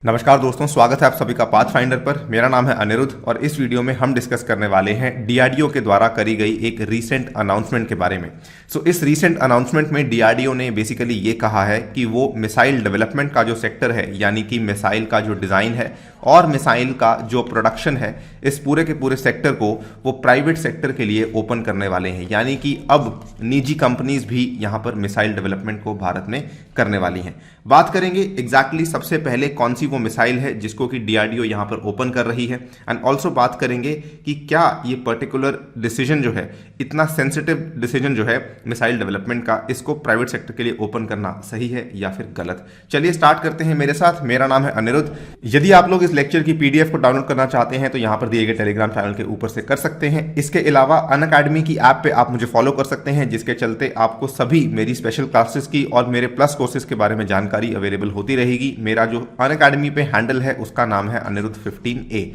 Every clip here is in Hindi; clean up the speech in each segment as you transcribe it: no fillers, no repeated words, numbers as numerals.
नमस्कार दोस्तों, स्वागत है आप सभी का पाथफाइंडर पर। मेरा नाम है अनिरुद्ध और इस वीडियो में हम डिस्कस करने वाले हैं डीआरडीओ के द्वारा करी गई एक रीसेंट अनाउंसमेंट के बारे में। इस रीसेंट अनाउंसमेंट में डीआरडीओ ने बेसिकली ये कहा है कि वो मिसाइल डेवलपमेंट का जो सेक्टर है, यानी कि मिसाइल का जो डिज़ाइन है और मिसाइल का जो प्रोडक्शन है, इस पूरे के पूरे सेक्टर को वो प्राइवेट सेक्टर के लिए ओपन करने वाले हैं। यानी कि अब निजी कंपनीज भी यहाँ पर मिसाइल डेवलपमेंट को भारत में करने वाली हैं। बात करेंगे एग्जैक्टली सबसे पहले कौन सी वो मिसाइल है जिसको कि डीआरडीओ यहाँ पर ओपन कर रही है, एंड ऑल्सो बात करेंगे कि क्या ये पर्टिकुलर डिसीजन जो है, इतना सेंसिटिव डिसीजन जो है मिसाइल डेवलपमेंट का, इसको प्राइवेट सेक्टर के लिए ओपन करना सही है या फिर गलत। चलिए स्टार्ट करते हैं मेरे साथ। मेरा नाम है अनिरुद्ध। यदि आप लोग इस लेक्चर की पीडीएफ को डाउनलोड करना चाहते हैं तो यहाँ पर दिए गए टेलीग्राम चैनल के ऊपर से कर सकते हैं। इसके अलावा अनअकैडमी की ऐप पे आप मुझे फॉलो कर सकते हैं, जिसके चलते आपको सभी मेरी स्पेशल क्लासेस की और मेरे प्लस कोर्सेज के बारे में जानकारी अवेलेबल होती रहेगी। मेरा जो अनअकैडमी पे हैंडल है उसका नाम है अनिरुद्ध 15A।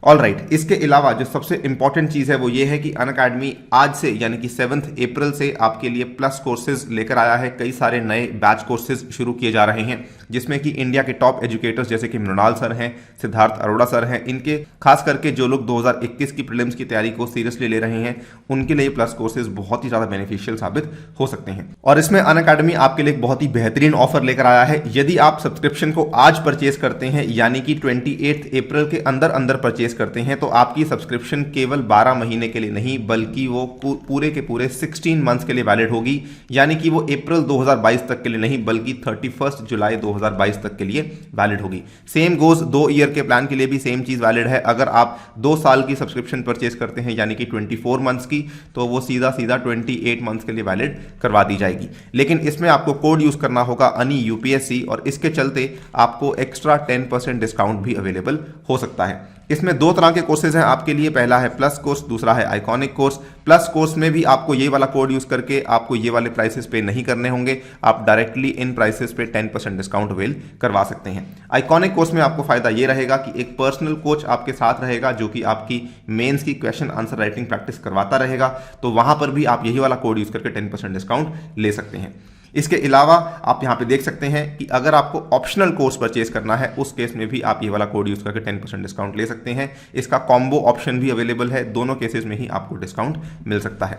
ऑल राइट, इसके अलावा जो सबसे इंपॉर्टेंट चीज़ है वो ये है कि अनअकैडमी आज से यानी कि 7 अप्रैल से आपके लिए प्लस कोर्सेज लेकर आया है। कई सारे नए बैच कोर्सेज शुरू किए जा रहे हैं, जिसमें कि इंडिया के टॉप एजुकेटर्स जैसे कि मृणाल सर हैं, सिद्धार्थ अरोड़ा सर हैं, इनके खास करके जो लोग 2021 की प्रीलिम्स की तैयारी को सीरियसली ले रहे हैं, उनके लिए प्लस कोर्सेज बहुत ही ज़्यादा बेनिफिशियल साबित हो सकते हैं। और इसमें अनअकैडमी आपके लिए एक बहुत ही बेहतरीन ऑफर लेकर आया है। यदि आप सब्सक्रिप्शन को आज परचेज करते हैं, यानी कि 28 अप्रैल के अंदर अंदर परचेज करते हैं, तो आपकी सब्सक्रिप्शन केवल 12 महीने के लिए नहीं बल्कि वो पूरे के पूरे 16 मंथ्स के लिए वैलिड होगी। यानी कि वो अप्रैल 2022 तक के लिए नहीं बल्कि 31 जुलाई 2022 तक के लिए वैलिड होगी। सेम गोज 2 ईयर के प्लान के लिए भी सेम चीज वैलिड है। अगर आप 2 साल की सब्सक्रिप्शन परचेज करते हैं यानी कि 24 मंथ्स की, तो वो सीधा 28 मंथ्स के लिए वैलिड करवा दी जाएगी। लेकिन इसमें आपको कोड यूज करना होगा अनि यूपीएससी, और इसके चलते आपको एक्स्ट्रा 10% डिस्काउंट भी अवेलेबल हो सकता है। इसमें 2 तरह के कोर्सेज हैं आपके लिए। पहला है प्लस कोर्स, दूसरा है आइकॉनिक कोर्स। प्लस कोर्स में भी आपको ये वाला कोड यूज करके आपको ये वाले प्राइसेस पे नहीं करने होंगे, आप डायरेक्टली इन प्राइसेस पे 10% डिस्काउंट अवेल करवा सकते हैं। आइकॉनिक कोर्स में आपको फायदा ये रहेगा कि एक पर्सनल कोच आपके साथ रहेगा जो कि आपकी मेंस की क्वेश्चन आंसर राइटिंग प्रैक्टिस करवाता रहेगा, तो वहां पर भी आप यही वाला कोड यूज करके 10% डिस्काउंट ले सकते हैं। इसके अलावा आप यहाँ पे देख सकते हैं कि अगर आपको ऑप्शनल कोर्स परचेज करना है, उस केस में भी आप ये वाला कोड यूज करके 10% डिस्काउंट ले सकते हैं। इसका कॉम्बो ऑप्शन भी अवेलेबल है, दोनों केसेस में ही आपको डिस्काउंट मिल सकता है।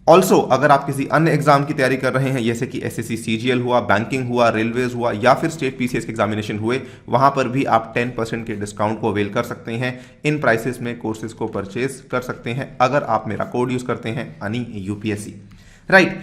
ऑल्सो अगर आप किसी अन्य एग्जाम की तैयारी कर रहे हैं, जैसे कि एसएससी सीजीएल हुआ, बैंकिंग हुआ, रेलवेज हुआ, या फिर स्टेट पीसीएस के एग्जामिनेशन हुए, वहां पर भी आप 10% के डिस्काउंट को अवेल कर सकते हैं। इन प्राइसेस में कोर्सेज को परचेज कर सकते हैं अगर आप मेरा कोड यूज करते हैं अनि यूपीएससी। राइट,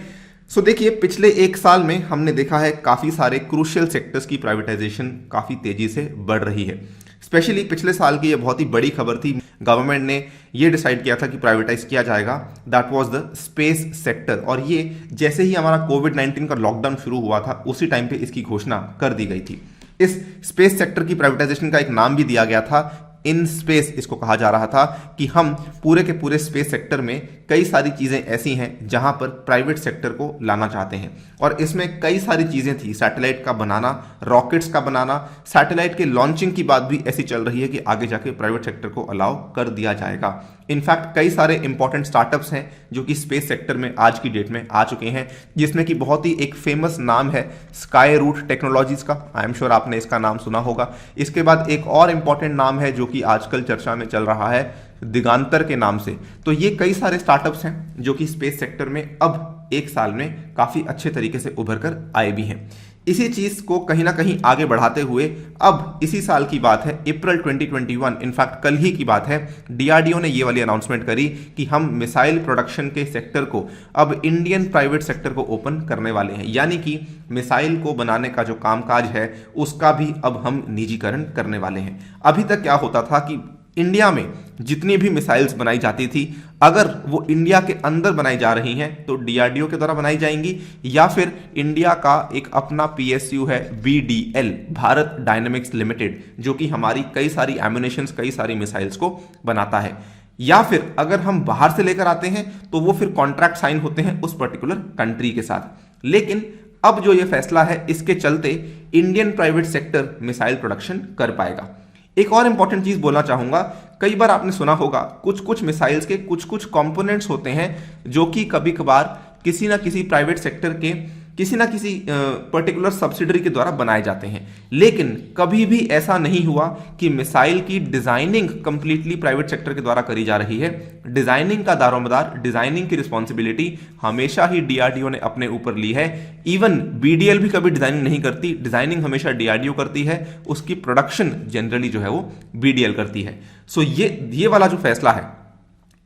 सो देखिए, पिछले 1 साल में हमने देखा है काफ़ी सारे क्रूशियल सेक्टर्स की प्राइवेटाइजेशन काफ़ी तेज़ी से बढ़ रही है। स्पेशली पिछले साल की ये बहुत ही बड़ी खबर थी। गवर्नमेंट ने ये डिसाइड किया था कि प्राइवेटाइज किया जाएगा, that was the space sector. और ये जैसे ही हमारा कोविड-19 का लॉकडाउन शुरू हुआ था, उसी टाइम पे इसकी घोषणा कर दी गई थी। इस स्पेस सेक्टर की प्राइवेटाइजेशन का एक नाम भी दिया गया था, इन स्पेस इसको कहा जा रहा था, कि हम पूरे के पूरे स्पेस सेक्टर में कई सारी चीज़ें ऐसी हैं जहां पर प्राइवेट सेक्टर को लाना चाहते हैं। और इसमें कई सारी चीज़ें थी, सैटेलाइट का बनाना, रॉकेट्स का बनाना, सैटेलाइट के लॉन्चिंग की बात भी ऐसी चल रही है कि आगे जाके प्राइवेट सेक्टर को अलाउ कर दिया जाएगा। इनफैक्ट कई सारे इंपॉर्टेंट स्टार्टअप्स हैं जो कि स्पेस सेक्टर में आज की डेट में आ चुके हैं, जिसमें कि बहुत ही एक फेमस नाम है स्काई रूट टेक्नोलॉजीज का। आई एम श्योर आपने इसका नाम सुना होगा। इसके बाद एक और इंपॉर्टेंट नाम है जो कि आजकल चर्चा में चल रहा है, दिगांतर के नाम से। तो ये कई सारे स्टार्टअप्स हैं जो कि स्पेस सेक्टर में अब 1 साल में काफी अच्छे तरीके से उभर कर आए भी हैं। इसी चीज को कहीं ना कहीं आगे बढ़ाते हुए अब इसी साल की बात है, अप्रैल 2021, इनफैक्ट कल ही की बात है, डीआरडीओ ने ये वाली अनाउंसमेंट करी कि हम मिसाइल प्रोडक्शन के सेक्टर को अब इंडियन प्राइवेट सेक्टर को ओपन करने वाले हैं। यानी कि मिसाइल को बनाने का जो कामकाज है उसका भी अब हम निजीकरण करने वाले हैं। अभी तक क्या होता था कि इंडिया में जितनी भी मिसाइल्स बनाई जाती थी, अगर वो इंडिया के अंदर बनाई जा रही हैं तो डीआरडीओ के द्वारा बनाई जाएंगी, या फिर इंडिया का एक अपना पीएसयू है बीडीएल, भारत डायनेमिक्स लिमिटेड, जो कि हमारी कई सारी एम्युनिशंस, कई सारी मिसाइल्स को बनाता है, या फिर अगर हम बाहर से लेकर आते हैं तो वो फिर कॉन्ट्रैक्ट साइन होते हैं उस पर्टिकुलर कंट्री के साथ। लेकिन अब जो ये फैसला है, इसके चलते Indian private sector missile production कर पाएगा। एक और इंपॉर्टेंट चीज बोलना चाहूंगा, कई बार आपने सुना होगा कुछ कुछ मिसाइल्स के कुछ कुछ कंपोनेंट्स होते हैं जो कि कभी कभार किसी ना किसी प्राइवेट सेक्टर के किसी ना किसी पर्टिकुलर सब्सिडरी के द्वारा बनाए जाते हैं, लेकिन कभी भी ऐसा नहीं हुआ कि मिसाइल की डिजाइनिंग कंप्लीटली प्राइवेट सेक्टर के द्वारा करी जा रही है। डिजाइनिंग का दारोमदार, डिजाइनिंग की रिस्पॉन्सिबिलिटी हमेशा ही डीआरडीओ ने अपने ऊपर ली है। इवन बीडीएल भी कभी डिजाइनिंग नहीं करती, डिजाइनिंग हमेशा डीआरडीओ करती है, उसकी प्रोडक्शन जनरली जो है वो बीडीएल करती है। सो ये वाला जो फैसला है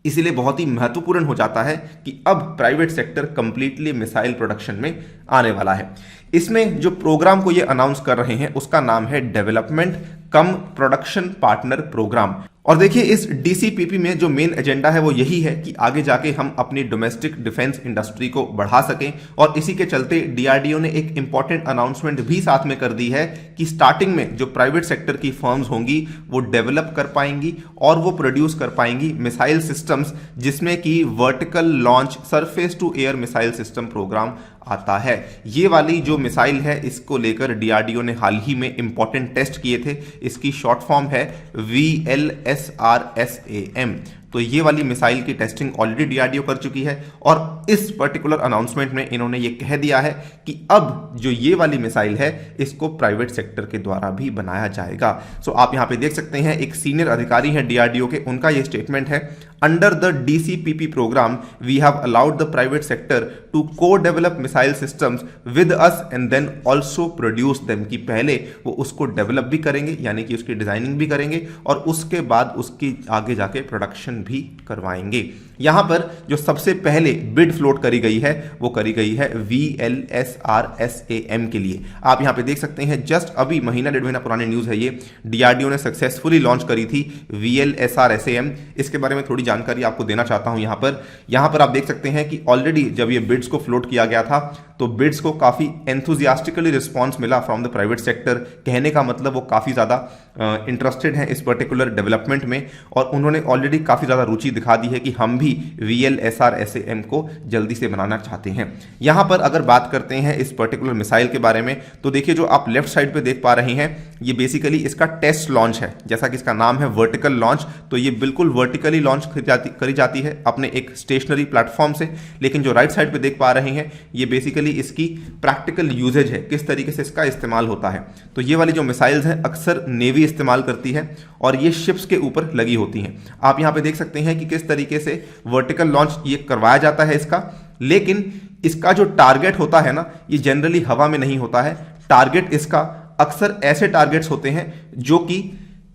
इसीलिए बहुत ही महत्वपूर्ण हो जाता है कि अब private sector completely missile production में आने वाला है। इसमें जो प्रोग्राम को ये अनाउंस कर रहे हैं उसका नाम है डेवलपमेंट कम प्रोडक्शन पार्टनर प्रोग्राम। और देखिए इस डीसीपीपी में जो मेन एजेंडा है वो यही है कि आगे जाके हम अपनी डोमेस्टिक डिफेंस इंडस्ट्री को बढ़ा सकें, और इसी के चलते डीआरडीओ ने एक इंपॉर्टेंट अनाउंसमेंट भी साथ में कर दी है कि स्टार्टिंग में जो प्राइवेट सेक्टर की फर्म्स होंगी वो डेवलप कर पाएंगी और वो प्रोड्यूस कर पाएंगी मिसाइल सिस्टम्स, जिसमें कि vertical launch surface to air missile system program आता है। ये वाली जो मिसाइल है इसको लेकर डीआरडीओ ने हाल ही में इंपॉर्टेंट टेस्ट किए थे। इसकी शॉर्ट फॉर्म है VLSRSAM। तो ये वाली मिसाइल की टेस्टिंग ऑलरेडी डीआरडीओ कर चुकी है, और इस पर्टिकुलर अनाउंसमेंट में इन्होंने ये कह दिया है कि अब जो ये वाली मिसाइल है इसको प्राइवेट सेक्टर के द्वारा भी बनाया जाएगा। सो आप यहां पे देख सकते हैं एक सीनियर अधिकारी हैं डीआरडीओ के, उनका ये स्टेटमेंट है, under the DCPP programme we have allowed the private sector to codevelop missile systems with us and then also produce them. कि पहले वो उसको डेवलप भी करेंगे यानी कि उसकी डिजाइनिंग भी करेंगे और उसके बाद उसकी आगे जाके प्रोडक्शन भी करवाएंगे। यहां पर जो सबसे पहले बिड फ्लोट करी गई है वो करी गई है VLSRSAM के लिए। आप यहां पे देख सकते हैं जस्ट अभी महीना डेढ़ महीना पुरानी न्यूज है ये, डीआरडीओ ने सक्सेसफुली लॉन्च करी थी VLSRSAM। इसके बारे में थोड़ी जानकारी आपको देना चाहता हूं। यहां पर आप देख सकते हैं कि ऑलरेडी जब ये बिड्स को फ्लोट किया गया था तो बिड्स को काफी एंथुजियास्टिकली रिस्पॉन्स मिला फ्रॉम द प्राइवेट सेक्टर। कहने का मतलब वो काफी ज्यादा इंटरेस्टेड हैं इस पर्टिकुलर डेवलपमेंट में, और उन्होंने ऑलरेडी काफी ज्यादा रुचि दिखा दी है कि हम भी VLSRSAM को जल्दी से बनाना चाहते हैं। यहां पर अगर बात करते हैं इस पर्टिकुलर मिसाइल के बारे में तो देखिए जो आप लेफ्ट साइड पे देख पा रहे हैं ये बेसिकली इसका टेस्ट लॉन्च है। जैसा कि इसका नाम है वर्टिकल लॉन्च, तो ये बिल्कुल वर्टिकली लॉन्च करी जाती है अपने एक स्टेशनरी प्लेटफॉर्म से। लेकिन जो राइट साइड पे देख पा रहे हैं ये बेसिकली इसकी प्रैक्टिकल यूजेज है, किस तरीके से इसका इस्तेमाल होता है। तो ये वाली जो मिसाइल्स हैं अक्सर नेवी इस्तेमाल करती है और ये शिप्स के ऊपर लगी होती हैं। आप यहां पे देख सकते हैं कि किस तरीके से वर्टिकल लॉन्च ये करवाया जाता है इसका, लेकिन इसका जो टारगेट होता है ना ये जनरली हवा में नहीं होता है। टारगेट इसका अक्सर ऐसे टारगेट्स होते हैं जो कि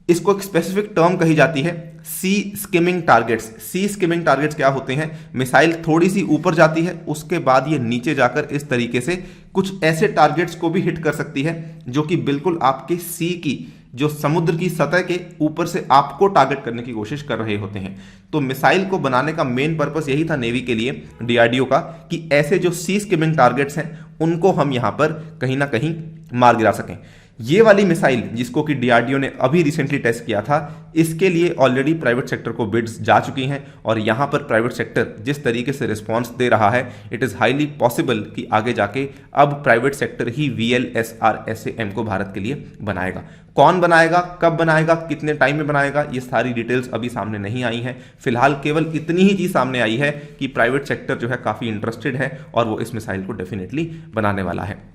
इसको एक स्पेसिफिक टर्म कही जाती है सी स्किमिंग टारगेट्स। सी स्किमिंग टारगेट्स क्या होते हैं, मिसाइल थोड़ी सी ऊपर जाती है उसके बाद ये नीचे जाकर इस तरीके से कुछ ऐसे टारगेट्स को भी हिट कर सकती है जो कि बिल्कुल आपके सी की जो समुद्र की सतह के ऊपर से आपको टारगेट करने की कोशिश कर रहे होते हैं। तो मिसाइल को बनाने का मेन पर्पस यही था नेवी के लिए, डीआरडीओ का, कि ऐसे जो सी स्किमिंग टारगेट्स हैं उनको हम यहां पर कहीं ना कहीं मार गिरा सकें। ये वाली मिसाइल जिसको कि डीआरडीओ ने अभी रिसेंटली टेस्ट किया था, इसके लिए ऑलरेडी प्राइवेट सेक्टर को बिड्स जा चुकी हैं, और यहां पर प्राइवेट सेक्टर जिस तरीके से रिस्पांस दे रहा है इट इज हाईली पॉसिबल कि आगे जाके अब प्राइवेट सेक्टर ही VLSRSAM को भारत के लिए बनाएगा। कौन बनाएगा, कब बनाएगा, कितने टाइम में बनाएगा, ये सारी डिटेल्स अभी सामने नहीं आई हैं। फिलहाल केवल इतनी ही चीज सामने आई है कि प्राइवेट सेक्टर जो है काफी इंटरेस्टेड है और वो इस मिसाइल को डेफिनेटली बनाने वाला है।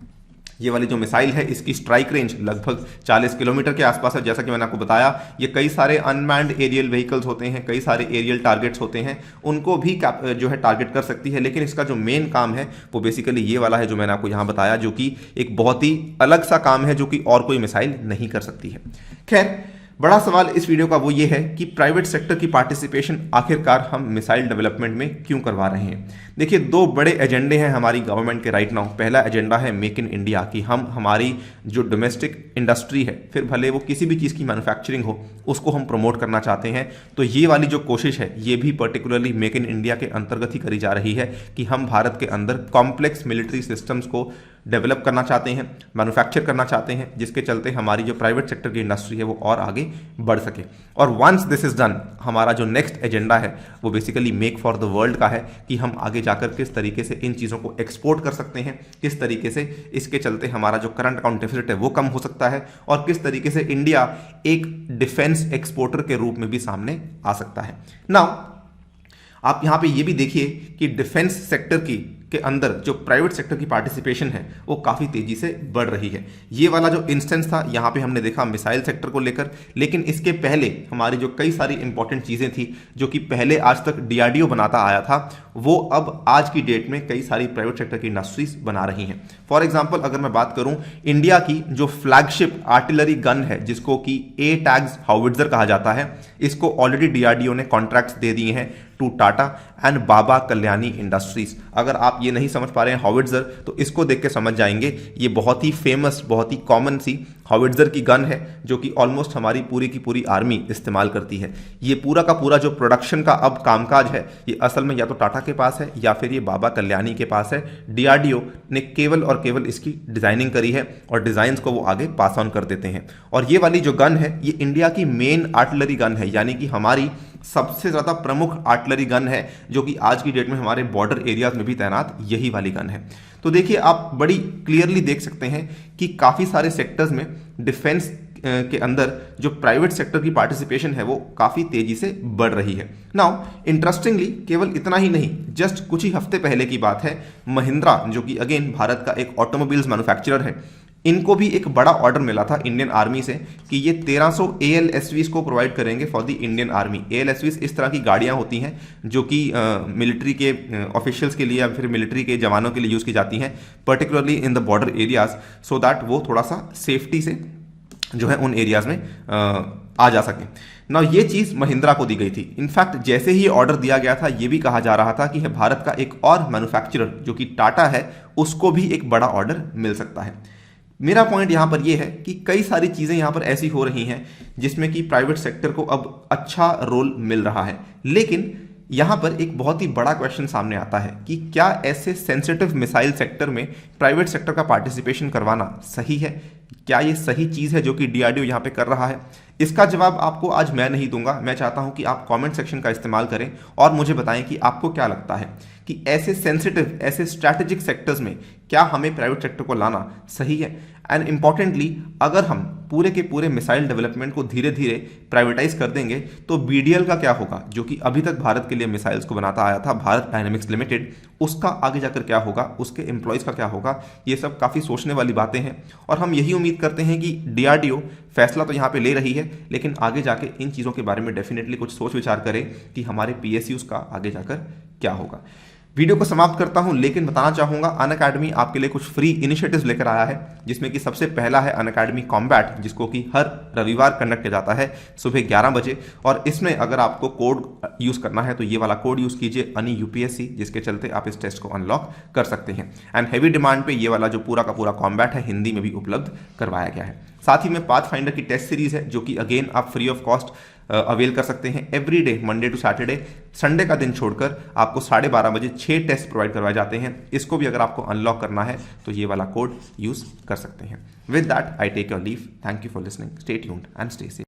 ये वाली जो मिसाइल है इसकी स्ट्राइक रेंज लगभग 40 किलोमीटर के आसपास है। जैसा कि मैंने आपको बताया ये कई सारे अनमैन्ड एरियल व्हीकल्स होते हैं, कई सारे एरियल टारगेट्स होते हैं, उनको भी जो है टारगेट कर सकती है। लेकिन इसका जो मेन काम है वो बेसिकली ये वाला है जो मैंने आपको यहाँ बताया, जो कि एक बहुत ही अलग सा काम है जो कि और कोई मिसाइल नहीं कर सकती है। खैर, बड़ा सवाल इस वीडियो का वो ये है कि प्राइवेट सेक्टर की पार्टिसिपेशन आखिरकार हम मिसाइल डेवलपमेंट में क्यों करवा रहे हैं। देखिए, दो बड़े एजेंडे हैं हमारी गवर्नमेंट के राइट नाउ। पहला एजेंडा है मेक इन इंडिया, कि हम हमारी जो डोमेस्टिक इंडस्ट्री है, फिर भले वो किसी भी चीज़ की मैन्युफैक्चरिंग हो, उसको हम प्रमोट करना चाहते हैं। तो ये वाली जो कोशिश है ये भी पर्टिकुलरली मेक इन इंडिया के अंतर्गत ही करी जा रही है कि हम भारत के अंदर कॉम्प्लेक्स मिलिट्री सिस्टम्स को डेवलप करना चाहते हैं, मैन्युफैक्चर करना चाहते हैं, जिसके चलते हमारी जो प्राइवेट सेक्टर की इंडस्ट्री है वो और आगे बढ़ सके। और वंस दिस इज डन, हमारा जो नेक्स्ट एजेंडा है वो basically make for the world का है, कि हम आगे जाकर किस तरीके से इन चीज़ों को एक्सपोर्ट कर सकते हैं, किस तरीके से इसके चलते हमारा जो करंट अकाउंट डेफिसिट है वो कम हो सकता है, और किस तरीके से इंडिया एक डिफेंस एक्सपोर्टर के रूप में भी सामने आ सकता है। नाउ आप यहां पे ये भी देखिए कि डिफेंस सेक्टर की के अंदर जो प्राइवेट सेक्टर की पार्टिसिपेशन है वो काफ़ी तेजी से बढ़ रही है। ये वाला जो इंस्टेंस था यहाँ पे हमने देखा मिसाइल सेक्टर को लेकर, लेकिन इसके पहले हमारी जो कई सारी इंपॉर्टेंट चीज़ें थी जो कि पहले आज तक डीआरडीओ बनाता आया था, वो अब आज की डेट में कई सारी प्राइवेट सेक्टर की इंडस्ट्रीज बना रही हैं। फॉर एग्जाम्पल अगर मैं बात करूं, इंडिया की जो फ्लैगशिप आर्टिलरी गन है जिसको कि ATAGS हाउविट्जर कहा जाता है, इसको ऑलरेडी डीआरडीओ ने कॉन्ट्रैक्ट्स दे दिए हैं to Tata and Baba Kalyani industries. अगर आप ये नहीं समझ पा रहे हैं हाउविट्जर, तो इसको देख के समझ जाएंगे। ये बहुत ही फेमस, बहुत ही कॉमन सी हाउविट्जर की गन है जो कि ऑलमोस्ट हमारी पूरी की पूरी आर्मी इस्तेमाल करती है। ये पूरा का पूरा जो प्रोडक्शन का अब कामकाज है, ये असल में या तो टाटा के पास है या फिर ये बाबा कल्याणी के पास है। डीआरडीओ ने केवल और केवल इसकी डिजाइनिंग करी है और डिजाइन्स को वो आगे पास ऑन कर देते हैं। और ये वाली जो गन है ये इंडिया की मेन आर्टिलरी गन है, यानी कि हमारी सबसे ज्यादा प्रमुख आर्टिलरी गन है जो कि आज की डेट में हमारे बॉर्डर एरियाज में भी तैनात यही वाली गन है। तो देखिए आप बड़ी क्लियरली देख सकते हैं कि काफी सारे सेक्टर्स में डिफेंस के अंदर जो प्राइवेट सेक्टर की पार्टिसिपेशन है वो काफी तेजी से बढ़ रही है। नाउ इंटरेस्टिंगली केवल इतना ही नहीं, जस्ट कुछ ही हफ्ते पहले की बात है, महिंद्रा जो कि अगेन भारत का एक ऑटोमोबाइल्स मैन्युफैक्चरर है, इनको भी एक बड़ा ऑर्डर मिला था इंडियन आर्मी से कि ये 1300 ALSVs को प्रोवाइड करेंगे for the Indian army. ALSVs इस तरह की गाड़ियां होती हैं जो कि मिलिट्री के ऑफिशियल्स के लिए या फिर मिलिट्री के जवानों के लिए यूज़ की जाती हैं, particularly in the border areas, so that वो थोड़ा सा सेफ्टी से जो है उन एरियाज में आ जा सके। ना ये चीज़ महिंद्रा को दी गई थी। इनफैक्ट जैसे ही ऑर्डर दिया गया था ये भी कहा जा रहा था कि भारत का एक और मैन्युफैक्चरर जो कि टाटा है उसको भी एक बड़ा ऑर्डर मिल सकता है। मेरा पॉइंट यहां पर यह है कि कई सारी चीजें यहां पर ऐसी हो रही हैं जिसमें कि प्राइवेट सेक्टर को अब अच्छा रोल मिल रहा है, लेकिन यहां पर एक बहुत ही बड़ा क्वेश्चन सामने आता है कि क्या ऐसे सेंसिटिव मिसाइल सेक्टर में प्राइवेट सेक्टर का पार्टिसिपेशन करवाना सही है? क्या ये सही चीज है जो कि डीआरडीओ यहां पे कर रहा है? इसका जवाब आपको आज मैं नहीं दूंगा। मैं चाहता हूं कि आप कमेंट सेक्शन का इस्तेमाल करें और मुझे बताएं कि आपको क्या लगता है कि ऐसे सेंसिटिव, ऐसे स्ट्रैटेजिक सेक्टर्स में क्या हमें प्राइवेट सेक्टर को लाना सही है? एंड इंपॉर्टेंटली, अगर हम पूरे के पूरे मिसाइल डेवलपमेंट को धीरे धीरे प्राइवेटाइज कर देंगे तो बीडीएल का क्या होगा, जो कि अभी तक भारत के लिए मिसाइल्स को बनाता आया था, भारत डायनेमिक्स लिमिटेड, उसका आगे जाकर क्या होगा, उसके एम्प्लॉयज का क्या होगा? ये सब काफ़ी सोचने वाली बातें हैं और हम यही उम्मीद करते हैं कि डीआरडीओ फैसला तो यहाँ पे ले रही है, लेकिन आगे जाके इन चीज़ों के बारे में डेफिनेटली कुछ सोच विचार करें कि हमारे पीएसयूज का आगे जाकर क्या होगा। वीडियो को समाप्त करता हूं, लेकिन बताना चाहूंगा अनअकैडमी आपके लिए कुछ फ्री इनिशिएटिव्स लेकर आया है, जिसमें कि सबसे पहला है अनअकैडमी कॉम्बैट, जिसको कि हर रविवार कंडक्ट किया जाता है सुबह 11 बजे। और इसमें अगर आपको कोड यूज करना है तो ये वाला कोड यूज कीजिए अनि UPSC, जिसके चलते आप इस टेस्ट को अनलॉक कर सकते हैं। एंड हैवी डिमांड पे ये वाला जो पूरा का पूरा कॉम्बैट है हिंदी में भी उपलब्ध करवाया गया है। साथ ही में पाथफाइंडर की टेस्ट सीरीज है जो कि अगेन आप फ्री ऑफ कॉस्ट अवेल कर सकते हैं। Every day Monday to Saturday, Sunday का दिन छोड़कर आपको 12:30 बजे 6 टेस्ट प्रोवाइड करवाए जाते हैं। इसको भी अगर आपको अनलॉक करना है तो ये वाला कोड यूज कर सकते हैं। With that I take your leave. Thank you for listening. Stay tuned and stay safe.